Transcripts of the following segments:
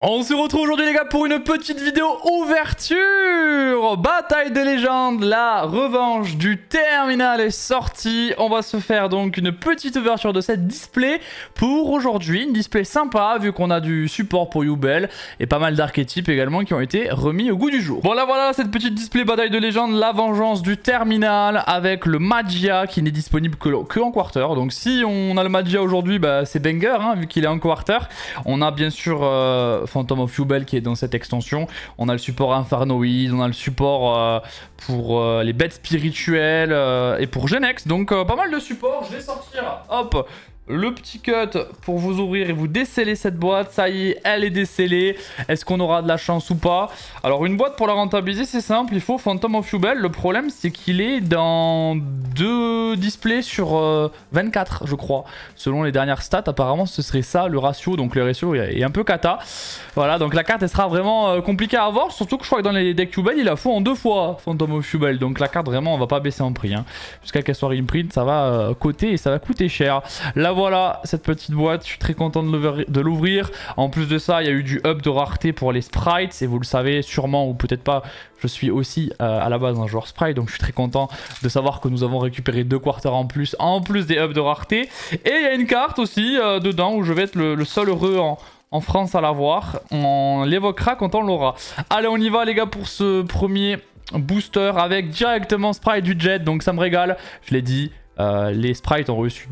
On se retrouve aujourd'hui les gars pour une petite vidéo ouverture. Bataille des légendes, la revanche du terminal est sortie. On va se faire donc une petite ouverture de cette display pour aujourd'hui. Une display sympa vu qu'on a du support pour Yubel et pas mal d'archétypes également qui ont été remis au goût du jour. Bon là voilà cette petite display bataille de légendes, la vengeance du terminal avec le Magia qui n'est disponible que en quarter. Donc si on a le Magia aujourd'hui, bah, c'est banger hein, vu qu'il est en quarter. On a bien sûr... Phantom of Yubel qui est dans cette extension. On a le support Infernoid, on a le support pour les bêtes spirituelles et pour Genex. Donc pas mal de supports. Je vais sortir, hop, le petit cut pour vous ouvrir et vous déceler cette boîte. Ça y est, elle est décellée. Est-ce qu'on aura de la chance ou pas? Alors une boîte pour la rentabiliser, c'est simple. Il faut Phantom of Yubel. Le problème, c'est qu'il est dans 2 displays sur 24, je crois. Selon les dernières stats, apparemment, ce serait ça, le ratio. Donc le ratio est un peu cata. Voilà, donc la carte, elle sera vraiment compliquée à avoir. Surtout que je crois que dans les decks Yubel, il la faut en 2 fois, Phantom of Yubel. Donc la carte, vraiment, on va pas baisser en prix. Hein. Jusqu'à qu'elle soit reprint, ça va coter et ça va coûter cher. Là, voilà, cette petite boîte. Je suis très content de l'ouvrir. En plus de ça, il y a eu du up de rareté pour les sprites. Et vous le savez sûrement, ou peut-être pas, je suis aussi à la base un joueur sprite. Donc je suis très content de savoir que nous avons récupéré 2 quarters en plus des ups de rareté. Et il y a une carte aussi dedans où je vais être le seul heureux en France à l'avoir. On l'évoquera quand on l'aura. Allez, on y va les gars pour ce premier booster avec directement sprite du Jet. Donc ça me régale. Je l'ai dit, les sprites ont reçu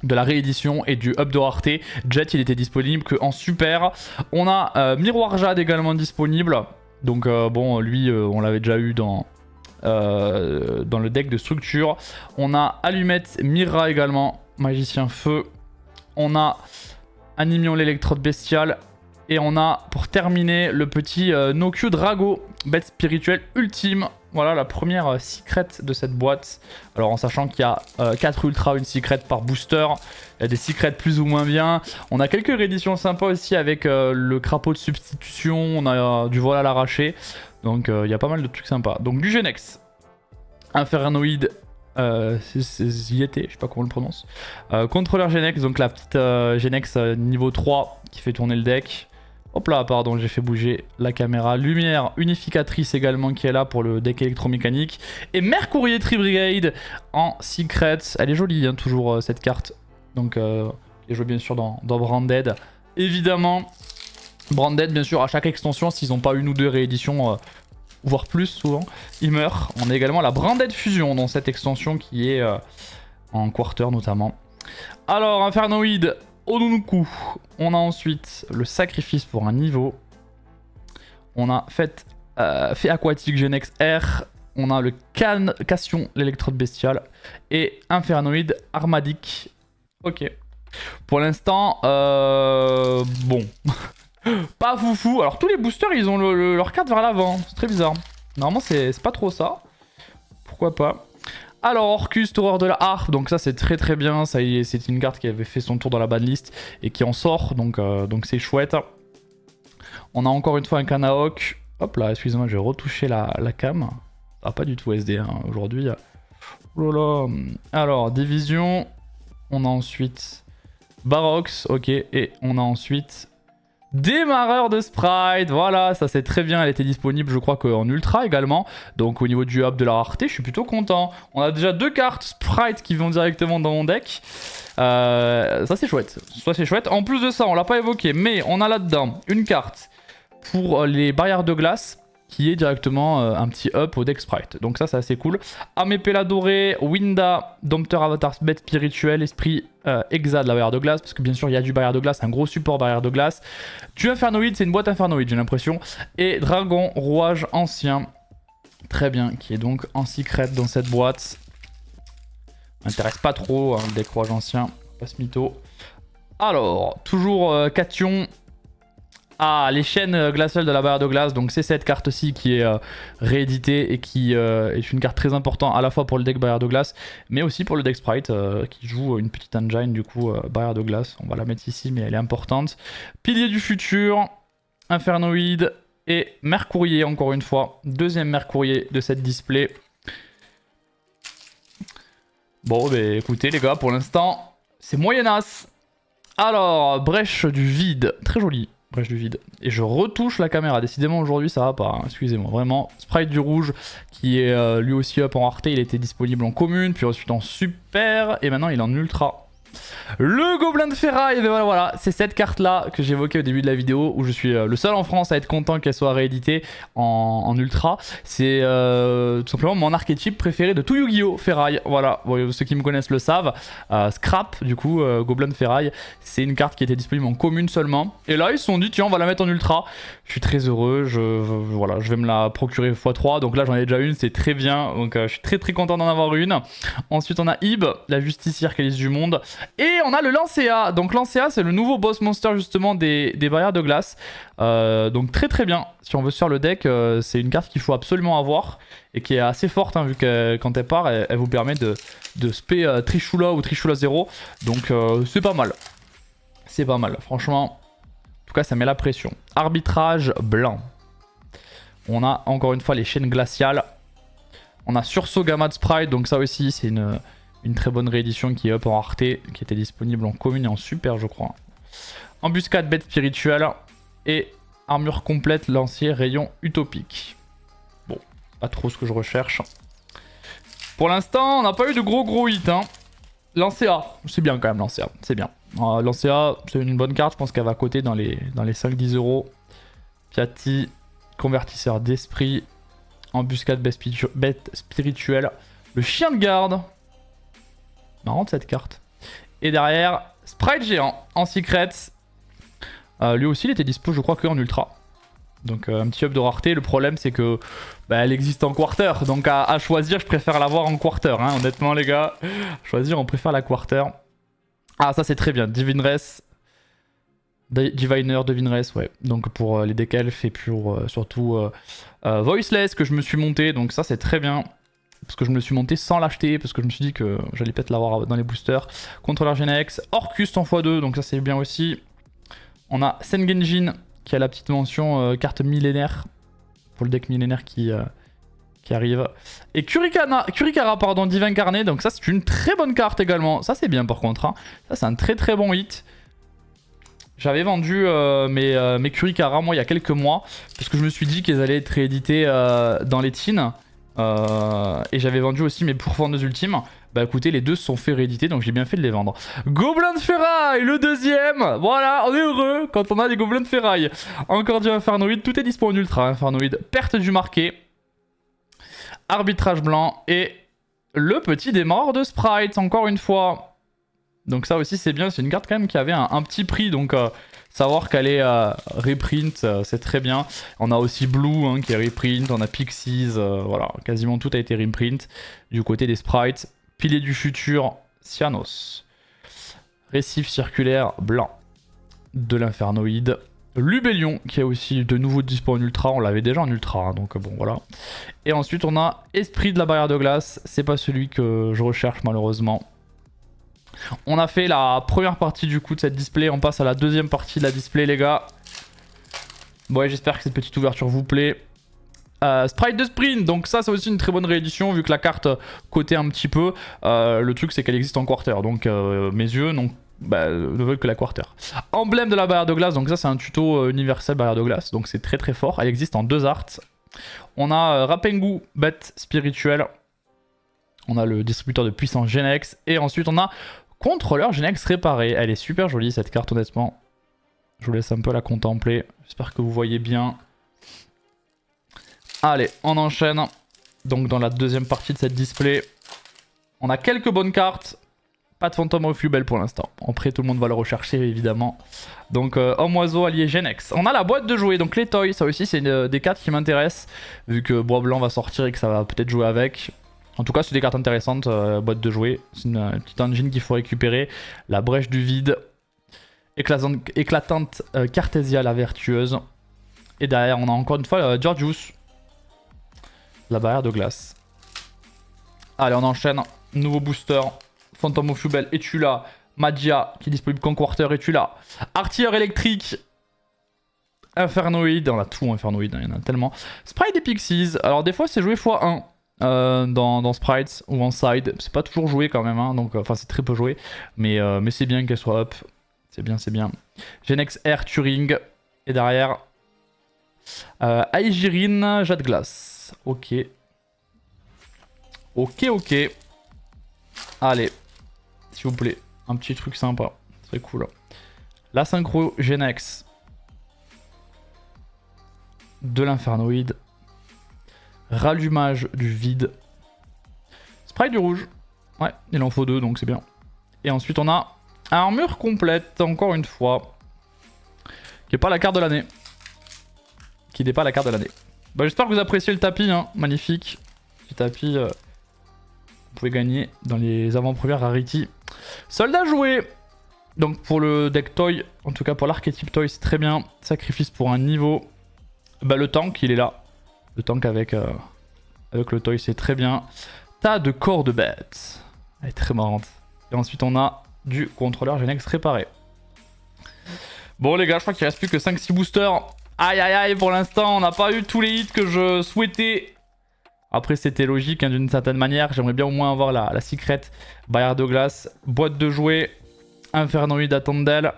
de la réédition et du up de rareté. Jet, il était disponible qu'en super. On a Miroir Jade également disponible. Donc bon, lui, on l'avait déjà eu dans le deck de structure. On a Allumette Mira également, Magicien Feu. On a Animion l'électrode bestiale. Et on a pour terminer le petit Nokyu Drago, bête spirituelle ultime. Voilà la première secret de cette boîte. Alors en sachant qu'il y a 4 ultra, une secret par booster. Il y a des secrets plus ou moins bien. On a quelques rééditions sympas aussi avec le crapaud de substitution. On a du vol à l'arraché. Donc il y a pas mal de trucs sympas. Donc du Genex. Infernoid. C'est Yété, je sais pas comment on le prononce. Contrôleur Genex, donc la petite Genex niveau 3 qui fait tourner le deck. Hop là, pardon, j'ai fait bouger la caméra. Lumière unificatrice également qui est là pour le deck électromécanique. Et Mercourier Tri-Brigade en secret. Elle est jolie, hein, toujours cette carte. Donc, elle joue bien sûr dans Branded. Évidemment, Branded, bien sûr, à chaque extension, s'ils n'ont pas une ou deux rééditions, voire plus souvent, ils meurent. On a également la Branded Fusion dans cette extension qui est en quarter notamment. Alors, Infernoid. Onunuku. On a ensuite le sacrifice pour un niveau. On a fait aquatique Genex R. On a le Cation, l'électrode bestiale. Et Infernoid Armadic. Ok. Pour l'instant, bon. Pas foufou. Alors tous les boosters, ils ont leur carte vers l'avant. C'est très bizarre. Normalement, c'est pas trop ça. Pourquoi pas. Alors Orcus, Toureur de la Harpe, donc ça c'est très bien, ça c'est une carte qui avait fait son tour dans la banlist et qui en sort, donc c'est chouette. On a encore une fois un Canaok, hop là, excusez-moi, je vais retoucher la cam, ah pas du tout SD hein, aujourd'hui. Oh là là. Alors Division, on a ensuite Barox, ok, et on a ensuite... Démarreur de sprite, voilà, ça c'est très bien, elle était disponible je crois qu'en ultra également. Donc au niveau du up de la rareté, je suis plutôt content. On a déjà 2 cartes sprite qui vont directement dans mon deck. Ça c'est chouette, ça c'est chouette. En plus de ça, on l'a pas évoqué, mais on a là-dedans une carte pour les barrières de glace qui est directement un petit up au deck sprite. Donc ça c'est assez cool. Amépéla doré, Winda, Dompteur Avatar, bête spirituelle, esprit Exa de la barrière de glace. Parce que bien sûr il y a du barrière de glace, un gros support barrière de glace. Du Infernoid, c'est une boîte Infernoid j'ai l'impression. Et Dragon, rouage ancien. Très bien, qui est donc en secret dans cette boîte. M'intéresse pas trop, hein, le deck rouage ancien, pas ce mytho. Alors, toujours Cation. Ah, les chaînes glaciales de la barrière de glace, donc c'est cette carte-ci qui est rééditée et qui est une carte très importante à la fois pour le deck barrière de glace, mais aussi pour le deck sprite qui joue une petite engine du coup barrière de glace. On va la mettre ici, mais elle est importante. Pilier du futur, Infernoid et Mercourier encore une fois. Deuxième Mercourier de cette display. Bon, bah écoutez les gars, pour l'instant, c'est moyennasse. Alors, brèche du vide, très joli. Brèche du vide. Et je retouche la caméra. Décidément aujourd'hui ça va pas, hein. Excusez-moi. Vraiment. Sprite du rouge qui est lui aussi up en rareté. Il était disponible en commune, puis ensuite en super. Et maintenant il est en ultra. Le gobelin de ferraille, et voilà, c'est cette carte là que j'évoquais au début de la vidéo où je suis le seul en France à être content qu'elle soit rééditée en ultra. C'est tout simplement mon archétype préféré de tout Yu-Gi-Oh! Ferraille. Voilà, bon, ceux qui me connaissent le savent. Scrap, du coup, gobelin de ferraille, c'est une carte qui était disponible en commune seulement. Et là, ils se sont dit, tiens, on va la mettre en ultra. Je suis très heureux, voilà, je vais me la procurer x3. Donc là, j'en ai déjà une, c'est très bien. Donc je suis très content d'en avoir une. Ensuite, on a Ib, la justicière qui est liste du monde. Et on a le Lancea. Donc Lancea, c'est le nouveau boss monster justement des barrières de glace. Donc très bien. Si on veut se faire le deck, c'est une carte qu'il faut absolument avoir. Et qui est assez forte, hein, vu que quand elle part, elle vous permet de spé Trishula ou Trishula 0. Donc c'est pas mal. C'est pas mal, franchement. En tout cas, ça met la pression. Arbitrage blanc. On a encore une fois les chaînes glaciales. On a Sursaut Gamma de Sprite. Donc ça aussi, c'est une très bonne réédition qui est up en rareté, qui était disponible en commune et en super, je crois. Embuscade bête spirituelle et armure complète, lancier, rayon utopique. Bon, pas trop ce que je recherche. Pour l'instant, on n'a pas eu de gros hits. Hein. Lancea, c'est bien quand même, Lancea, c'est bien. Lancea, c'est une bonne carte, je pense qu'elle va coter dans les 5-10 euros. Piatti, convertisseur d'esprit, embuscade bête spirituelle, le chien de garde. Marrante cette carte. Et derrière, Sprite géant en secret. Lui aussi, il était dispo, je crois, que en ultra. Donc un petit up de rareté. Le problème, c'est que elle existe en quarter. Donc à choisir, je préfère l'avoir en quarter. Hein, honnêtement, les gars. Choisir, on préfère la quarter. Ah, ça, c'est très bien. Divineress. Divineress, ouais. Donc pour les decks elf et pour surtout Voiceless que je me suis monté. Donc ça, c'est très bien. Parce que je me le suis monté sans l'acheter, parce que je me suis dit que j'allais peut-être l'avoir dans les boosters. Contrôleur Genex, Orcus en x2, donc ça c'est bien aussi. On a Sengenjin, qui a la petite mention carte millénaire, pour le deck millénaire qui arrive. Et Kurikara, pardon, Divin Carnet, donc ça c'est une très bonne carte également. Ça c'est bien par contre, hein. Ça c'est un très bon hit. J'avais vendu mes Kurikara, moi, il y a quelques mois, parce que je me suis dit qu'elles allaient être rééditées dans les teens. Et j'avais vendu aussi mes pourfendeuses ultimes. Bah écoutez, les deux se sont fait rééditer, donc j'ai bien fait de les vendre. Gobelin de ferraille, le deuxième. Voilà, on est heureux quand on a des gobelins de ferraille. Encore du Infernoïde, tout est dispo en ultra. Infernoïde, perte du marqué. Arbitrage blanc et le petit démarreur de Sprite, encore une fois. Donc ça aussi c'est bien, c'est une carte quand même qui avait un petit prix, donc savoir qu'elle est reprint, c'est très bien. On a aussi Blue hein, qui est reprint, on a Pixies, voilà, quasiment tout a été reprint. Du côté des sprites, Pilier du futur, Cyanos. Récif circulaire blanc de l'Infernoïde. Lubellion qui est aussi de nouveau dispo en ultra, on l'avait déjà en ultra, hein, donc bon voilà. Et ensuite on a Esprit de la barrière de glace, c'est pas celui que je recherche malheureusement. On a fait la première partie du coup de cette display, on passe à la deuxième partie de la display les gars. Bon ouais, j'espère que cette petite ouverture vous plaît. Sprite de Sprint, donc ça c'est aussi une très bonne réédition vu que la carte cotait un petit peu. Le truc c'est qu'elle existe en quarter, donc mes yeux ne veulent que la quarter. Emblème de la barrière de glace, donc ça c'est un tuto universel barrière de glace, donc c'est très fort. Elle existe en 2 arts. On a Rapengu, bête spirituelle. On a le distributeur de puissance Genex. Et ensuite on a Contrôleur Genex réparé. Elle est super jolie cette carte honnêtement. Je vous laisse un peu la contempler. J'espère que vous voyez bien. Allez, on enchaîne. Donc dans la deuxième partie de cette display. On a quelques bonnes cartes. Pas de Phantom of Yubel pour l'instant. Après tout le monde va le rechercher évidemment. Donc Homme Oiseau allié Genex. On a la boîte de jouets, donc les toys. Ça aussi c'est des cartes qui m'intéressent. Vu que Bois Blanc va sortir et que ça va peut-être jouer avec. En tout cas, c'est des cartes intéressantes, boîte de jouets. C'est une petite engine qu'il faut récupérer. La brèche du vide. Éclatante Cartésia la vertueuse. Et derrière, on a encore une fois Georgius. La barrière de glace. Allez, on enchaîne. Nouveau booster. Phantom of Yubel, es-tu là? Magia, qui est disponible qu'en quarter, es-tu là? Artilleur électrique. Infernoïde. On a tout Infernoïde, hein, il y en a tellement. Sprite des Pixies. Alors, des fois, c'est joué x1. Dans Sprites ou en side, c'est pas toujours joué quand même, hein, donc enfin c'est très peu joué, mais c'est bien qu'elle soit up, c'est bien. Genex Air Turing Et derrière, Aegirine, Jade Glace. Ok. Ok. Allez, s'il vous plaît, un petit truc sympa. Très cool. La synchro Genex. De l'infernoïde. Rallumage du vide. Sprite du rouge. Ouais, il en faut 2, donc c'est bien. Et ensuite, on a armure complète, encore une fois. Qui n'est pas la carte de l'année. Qui n'est pas la carte de l'année. Bah, j'espère que vous appréciez le tapis, hein. Magnifique. Petit tapis. Vous pouvez gagner dans les avant-premières Rarity. Soldat joué. Donc pour le deck Toy, en tout cas pour l'archétype Toy, c'est très bien. Sacrifice pour un niveau. Bah, le tank, il est là. Le tank avec le Toy, c'est très bien. Tas de corps de bêtes. Elle est très marrante. Et ensuite, on a du contrôleur Genex réparé. Bon, les gars, je crois qu'il reste plus que 5-6 boosters. Aïe, pour l'instant, on n'a pas eu tous les hits que je souhaitais. Après, c'était logique, hein, d'une certaine manière. J'aimerais bien au moins avoir la secret. Barrière de glace, boîte de jouets, Infernoïde à Tandel,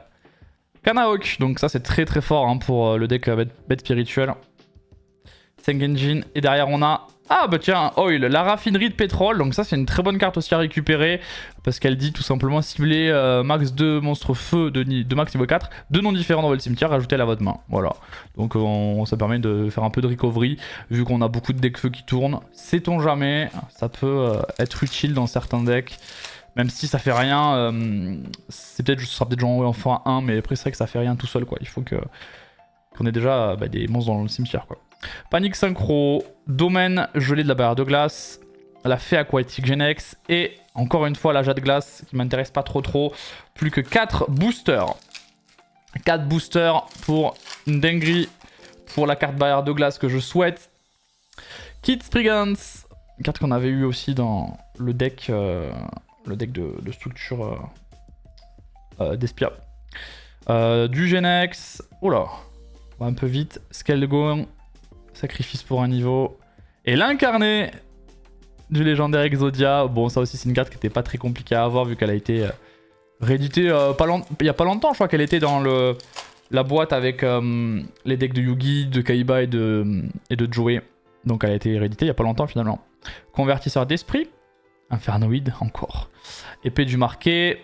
Kanahawk. Donc ça, c'est très fort, hein, pour le deck bête spirituelle. Sengenjin. Et derrière, on a... Ah bah tiens, Oil, la raffinerie de pétrole. Donc ça, c'est une très bonne carte aussi à récupérer. Parce qu'elle dit tout simplement cibler max 2 monstres feu de max niveau 4. 2 noms différents dans votre cimetière, rajoutez-les à votre main. Voilà. Donc ça permet de faire un peu de recovery. Vu qu'on a beaucoup de decks feu qui tournent. Sait-on jamais, ça peut être utile dans certains decks. Même si ça fait rien. C'est peut-être, ça sera peut-être genre en fin 1. Mais après, c'est vrai que ça fait rien tout seul, quoi. Il faut qu'on ait déjà des monstres dans le cimetière, quoi. Panique synchro, domaine gelé de la barrière de glace, la fée aquatique Genex et encore une fois la jade glace qui m'intéresse pas trop. Plus que 4 boosters. 4 boosters pour une dinguerie pour la carte barrière de glace que je souhaite. Kit Sprigans, une carte qu'on avait eu aussi dans le deck de structure d'Espia. Du Genex, oula, on va un peu vite, Skeldgon. Sacrifice pour un niveau. Et l'incarné du légendaire Exodia. Bon, ça aussi, c'est une carte qui n'était pas très compliquée à avoir vu qu'elle a été rééditée il n'y a pas longtemps. Je crois qu'elle était dans la boîte avec les decks de Yugi, de Kaiba et de Joey. Donc elle a été rééditée il n'y a pas longtemps finalement. Convertisseur d'esprit. Infernoïde, encore. Épée du marqué.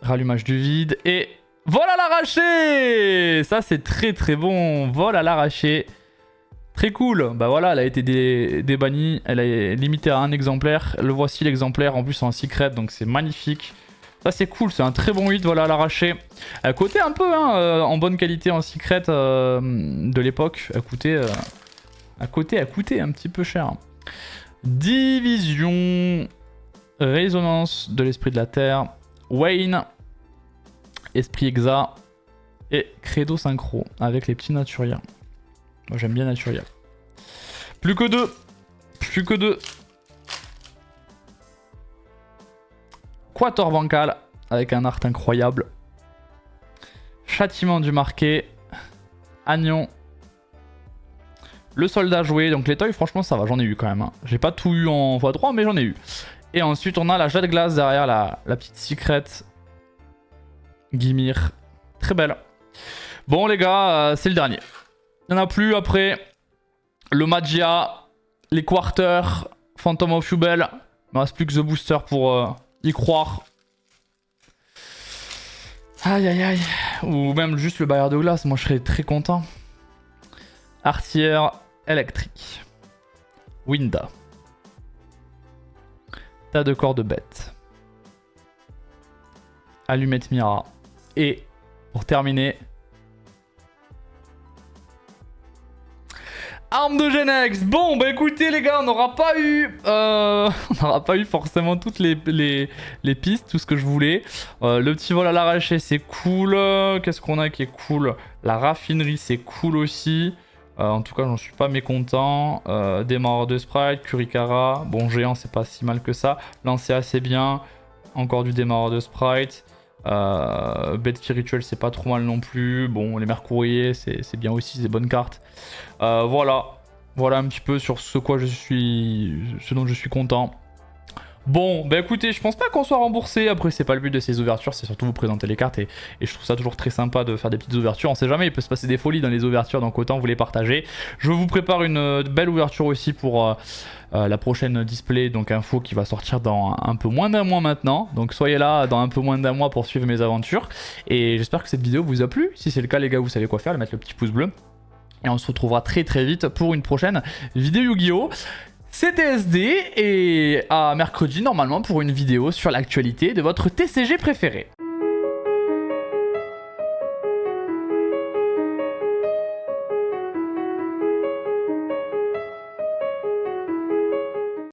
Rallumage du vide. Et vol à l'arraché. Ça, c'est très bon. Vol à l'arraché. Très cool, bah voilà, elle a été débannie, elle est limitée à un exemplaire. Le voici l'exemplaire, en plus en secret, donc c'est magnifique. Ça c'est cool, c'est un très bon hit, voilà, à l'arraché. À côté un peu, hein, en bonne qualité en secret de l'époque. À côté un petit peu cher. Division, résonance de l'esprit de la terre, Wayne, esprit exa et credo synchro avec les petits naturiens. Moi j'aime bien Naturia. Plus que 2. Plus que 2. Quator bancal avec un art incroyable. Châtiment du marqué. Agnon. Le soldat joué. Donc les toys, franchement, ça va. J'en ai eu quand même. Hein. J'ai pas tout eu en x3, mais j'en ai eu. Et ensuite, on a la jade glace derrière la petite secret. Gimir. Très belle. Bon, les gars, c'est le dernier. Il n'y en a plus après. Le Magia, les Quarters, Phantom of Hubel. Il ne reste plus que The Booster pour y croire. Aïe. Ou même juste le barrière de glace. Moi, je serais très content. Artillère électrique. Winda. Tas de corps de bête. Allumette Mira. Et pour terminer... Arme de Genex. Bon, bah écoutez les gars, on n'aura pas eu forcément toutes les pistes, tout ce que je voulais. Le petit vol à l'arraché, c'est cool. Qu'est-ce qu'on a qui est cool? La raffinerie, c'est cool aussi. En tout cas, j'en suis pas mécontent. Démarreur de sprite, Kurikara. Bon, géant, c'est pas si mal que ça. Lancé assez bien. Encore du démarreur de sprite. Bête spirituelle, c'est pas trop mal non plus. Bon, les mercouriers, c'est bien aussi, c'est des bonnes cartes. Voilà un petit peu sur ce dont je suis content. Bon, bah écoutez, je pense pas qu'on soit remboursé. Après, c'est pas le but de ces ouvertures, c'est surtout vous présenter les cartes. Et je trouve ça toujours très sympa de faire des petites ouvertures. On sait jamais, il peut se passer des folies dans les ouvertures, donc autant vous les partager. Je vous prépare une belle ouverture aussi pour la prochaine display, donc info qui va sortir dans un peu moins d'un mois maintenant. Donc soyez là dans un peu moins d'un mois pour suivre mes aventures. Et j'espère que cette vidéo vous a plu. Si c'est le cas, les gars, vous savez quoi faire, mettre le petit pouce bleu. Et on se retrouvera très vite pour une prochaine vidéo Yu-Gi-Oh! C'était SD et à mercredi normalement pour une vidéo sur l'actualité de votre TCG préféré.